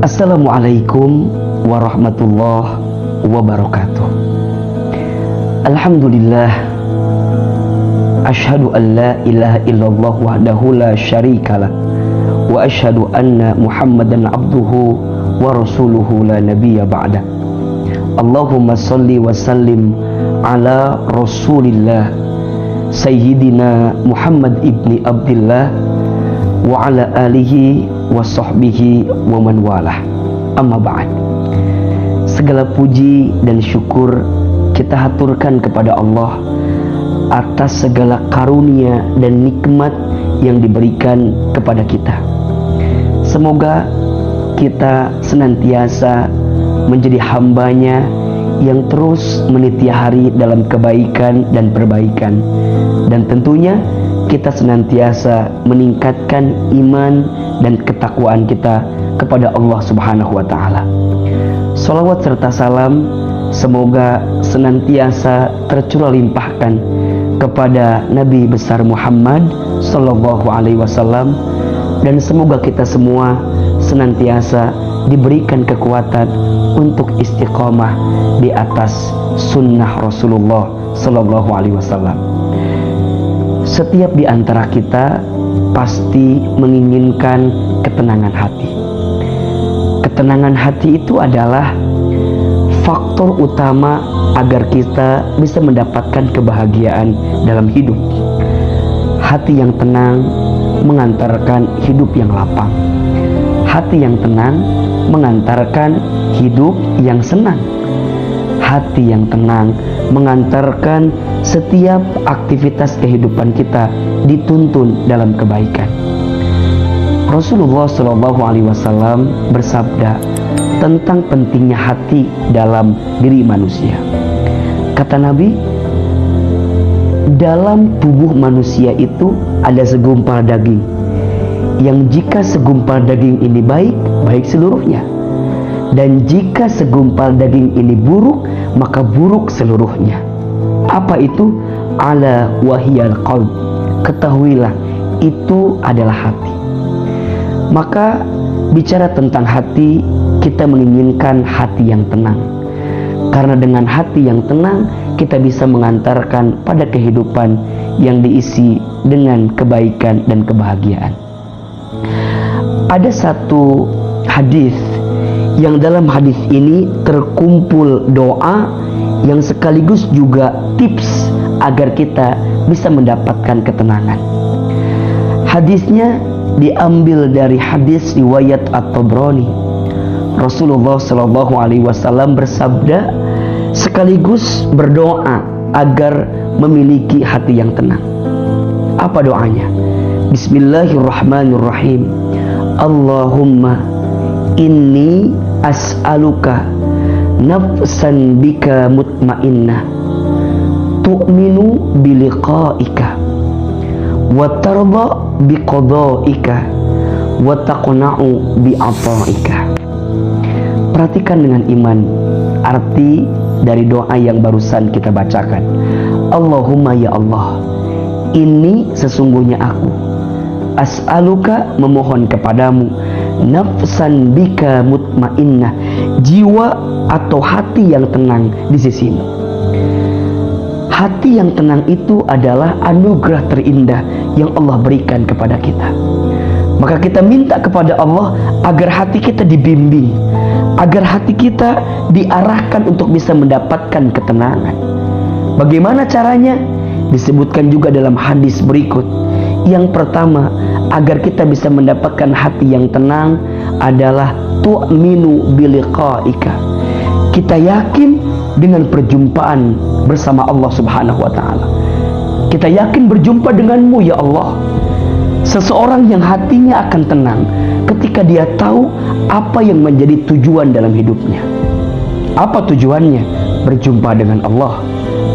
Assalamualaikum warahmatullahi wabarakatuh. Alhamdulillah, asyhadu an la ilaha illallah wahdahu la syarikalah, wa asyhadu anna Muhammadan abduhu wa rasuluhu la nabiyya ba'da. Allahumma salli wa sallim ala Rasulillah Sayyidina Muhammad ibni Abdillah wa ala alihi wa sahbihi wa man walah. Amma ba'd. Segala puji dan syukur kita haturkan kepada Allah atas segala karunia dan nikmat yang diberikan kepada kita. Semoga kita senantiasa menjadi hambanya yang terus meniti hari dalam kebaikan dan perbaikan, dan tentunya kita senantiasa meningkatkan iman dan ketakwaan kita kepada Allah Subhanahu wa ta'ala. Salawat serta salam semoga senantiasa tercurah limpahkan kepada Nabi besar Muhammad sallallahu alaihi wasallam, dan semoga kita semua senantiasa diberikan kekuatan untuk istiqamah di atas sunnah Rasulullah sallallahu alaihi wasallam. Setiap di antara kita pasti menginginkan ketenangan hati. Ketenangan hati itu adalah faktor utama agar kita bisa mendapatkan kebahagiaan dalam hidup. Hati yang tenang mengantarkan hidup yang lapang. Hati yang tenang mengantarkan hidup yang senang. Hati yang tenang mengantarkan setiap aktivitas kehidupan kita dituntun dalam kebaikan. Rasulullah Shallallahu Alaihi Wasallam bersabda tentang pentingnya hati dalam diri manusia. Kata Nabi, dalam tubuh manusia itu ada segumpal daging, yang jika segumpal daging ini baik, baik seluruhnya. Dan jika segumpal daging ini buruk, maka buruk seluruhnya. Apa itu? Ala wahiyal qalb. Ketahuilah, itu adalah hati. Maka bicara tentang hati, kita menginginkan hati yang tenang. Karena dengan hati yang tenang, kita bisa mengantarkan pada kehidupan yang diisi dengan kebaikan dan kebahagiaan. Ada satu hadis yang dalam hadis ini terkumpul doa yang sekaligus juga tips agar kita bisa mendapatkan ketenangan. Hadisnya diambil dari hadis riwayat At-Tabrani. Rasulullah Shallallahu Alaihi Wasallam bersabda sekaligus berdoa agar memiliki hati yang tenang. Apa doanya? Bismillahirrahmanirrahim. Allahumma inni as'aluka nafsan bika mutmainnah tu'minu biliqa'ika wa tarda biqada'ika wa taqna'u bi'ata'ika. Perhatikan dengan iman arti dari doa yang barusan kita bacakan. Allahumma, ya Allah, ini sesungguhnya aku as'aluka, memohon kepadamu, nafsan bika mutmainnah, jiwa atau hati yang tenang di sisimu. Hati yang tenang itu adalah anugerah terindah yang Allah berikan kepada kita. Maka kita minta kepada Allah agar hati kita dibimbing, agar hati kita diarahkan untuk bisa mendapatkan ketenangan. Bagaimana caranya? Disebutkan juga dalam hadis berikut. Yang pertama, agar kita bisa mendapatkan hati yang tenang adalah tu'minu biliqa'ika. Kita yakin dengan perjumpaan bersama Allah Subhanahu wa ta'ala. Kita yakin berjumpa denganmu, ya Allah. Seseorang yang hatinya akan tenang ketika dia tahu apa yang menjadi tujuan dalam hidupnya. Apa tujuannya? Berjumpa dengan Allah.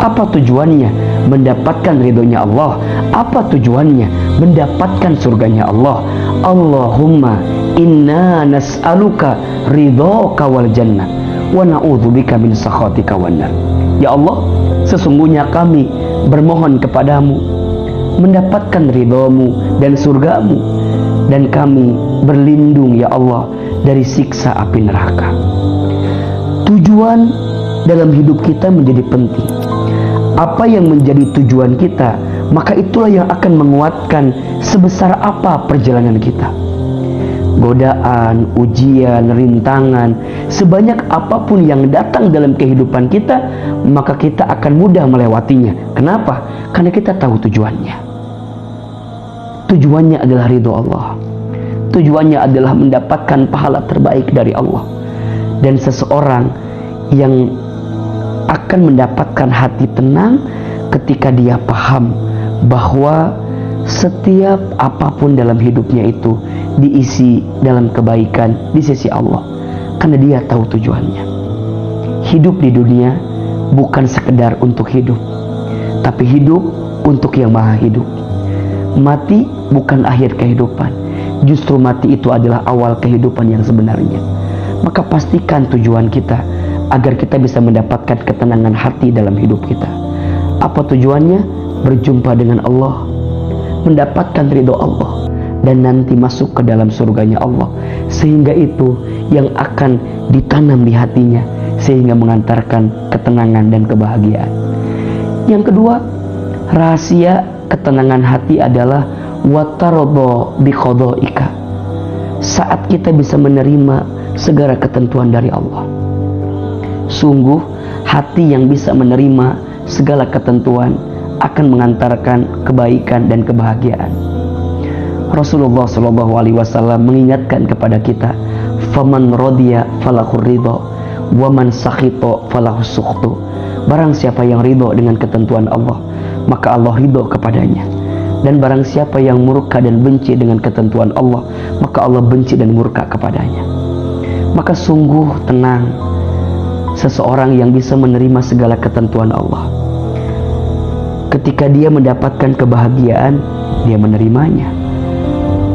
Apa tujuannya? Mendapatkan ridhonya Allah. Apa tujuannya? Mendapatkan surganya Allah. Allahumma inna nas'aluka ridhoka wal jannah wa na'udzubika min sakhatika wan nar. Ya Allah, sesungguhnya kami bermohon kepadamu mendapatkan ridhomu dan surgamu, dan kami berlindung ya Allah dari siksa api neraka. Tujuan dalam hidup kita menjadi penting. Apa yang menjadi tujuan kita, maka itulah yang akan menguatkan sebesar apa perjalanan kita. Godaan, ujian, rintangan, sebanyak apapun yang datang dalam kehidupan kita, maka kita akan mudah melewatinya. Kenapa? Karena kita tahu tujuannya. Tujuannya adalah ridho Allah. Tujuannya adalah mendapatkan pahala terbaik dari Allah. Dan seseorang yang akan mendapatkan hati tenang ketika dia paham bahwa setiap apapun dalam hidupnya itu diisi dalam kebaikan di sisi Allah, karena dia tahu tujuannya. Hidup di dunia bukan sekedar untuk hidup, tapi hidup untuk yang maha hidup. Mati bukan akhir kehidupan, justru mati itu adalah awal kehidupan yang sebenarnya. Maka pastikan tujuan kita agar kita bisa mendapatkan ketenangan hati dalam hidup kita. Apa tujuannya? Berjumpa dengan Allah, mendapatkan ridho Allah, dan nanti masuk ke dalam surganya Allah. Sehingga itu yang akan ditanam di hatinya, sehingga mengantarkan ketenangan dan kebahagiaan. Yang kedua, rahasia ketenangan hati adalah watarodo biqodoika. Saat kita bisa menerima segala ketentuan dari Allah. Sungguh hati yang bisa menerima segala ketentuan akan mengantarkan kebaikan dan kebahagiaan. Rasulullah SAW mengingatkan kepada kita, faman rodiya falahur ridho, waman sakhito falahus sukhtu. Barang siapa yang ridho dengan ketentuan Allah, maka Allah ridho kepadanya. Dan barang siapa yang murka dan benci dengan ketentuan Allah, maka Allah benci dan murka kepadanya. Maka sungguh tenang seseorang yang bisa menerima segala ketentuan Allah. Ketika dia mendapatkan kebahagiaan, dia menerimanya.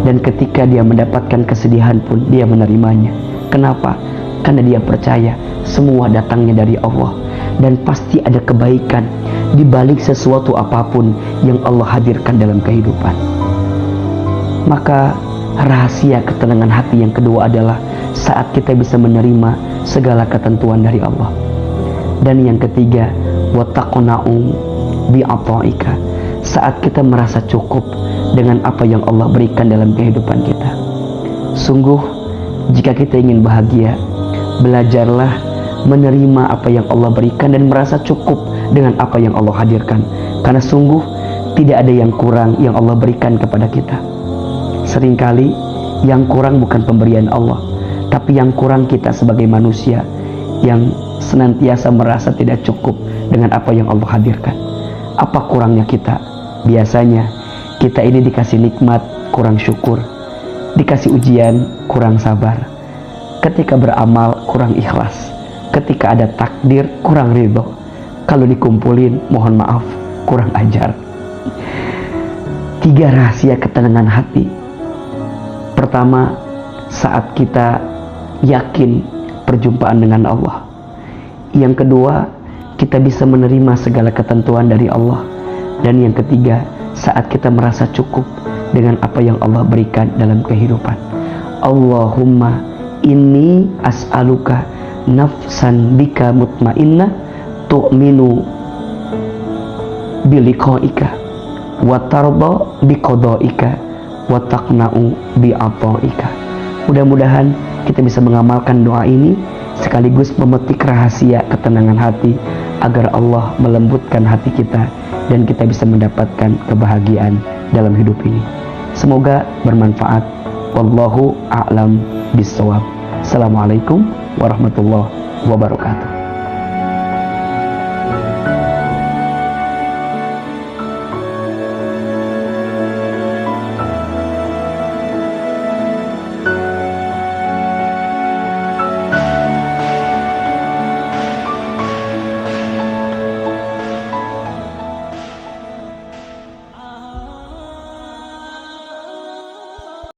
Dan ketika dia mendapatkan kesedihan pun, dia menerimanya. Kenapa? Karena dia percaya semua datangnya dari Allah, dan pasti ada kebaikan di balik sesuatu apapun yang Allah hadirkan dalam kehidupan. Maka rahasia ketenangan hati yang kedua adalah saat kita bisa menerima segala ketentuan dari Allah. Dan yang ketiga, wattaqna'u bi'ata'ika. Saat kita merasa cukup dengan apa yang Allah berikan dalam kehidupan kita. Sungguh, jika kita ingin bahagia, belajarlah menerima apa yang Allah berikan dan merasa cukup dengan apa yang Allah hadirkan. Karena sungguh tidak ada yang kurang yang Allah berikan kepada kita. Seringkali yang kurang bukan pemberian Allah, tapi yang kurang kita sebagai manusia yang senantiasa merasa tidak cukup dengan apa yang Allah hadirkan. Apa kurangnya kita? Biasanya kita ini dikasih nikmat kurang syukur, dikasih ujian kurang sabar, ketika beramal kurang ikhlas, ketika ada takdir kurang ridho, kalau dikumpulin mohon maaf kurang ajar. 3 rahasia ketenangan hati. Pertama, saat kita yakin perjumpaan dengan Allah. Yang kedua, kita bisa menerima segala ketentuan dari Allah. Dan yang ketiga, saat kita merasa cukup dengan apa yang Allah berikan dalam kehidupan. Allahumma inni as'aluka nafsan bika mutmainnah tu'minu biliqaika wa tarda biqadaika wa taqna'u bi'ata'ika. Mudah-mudahan kita bisa mengamalkan doa ini sekaligus memetik rahasia ketenangan hati agar Allah melembutkan hati kita dan kita bisa mendapatkan kebahagiaan dalam hidup ini. Semoga bermanfaat. Wallahu a'lam bishawab. Assalamualaikum warahmatullahi wabarakatuh.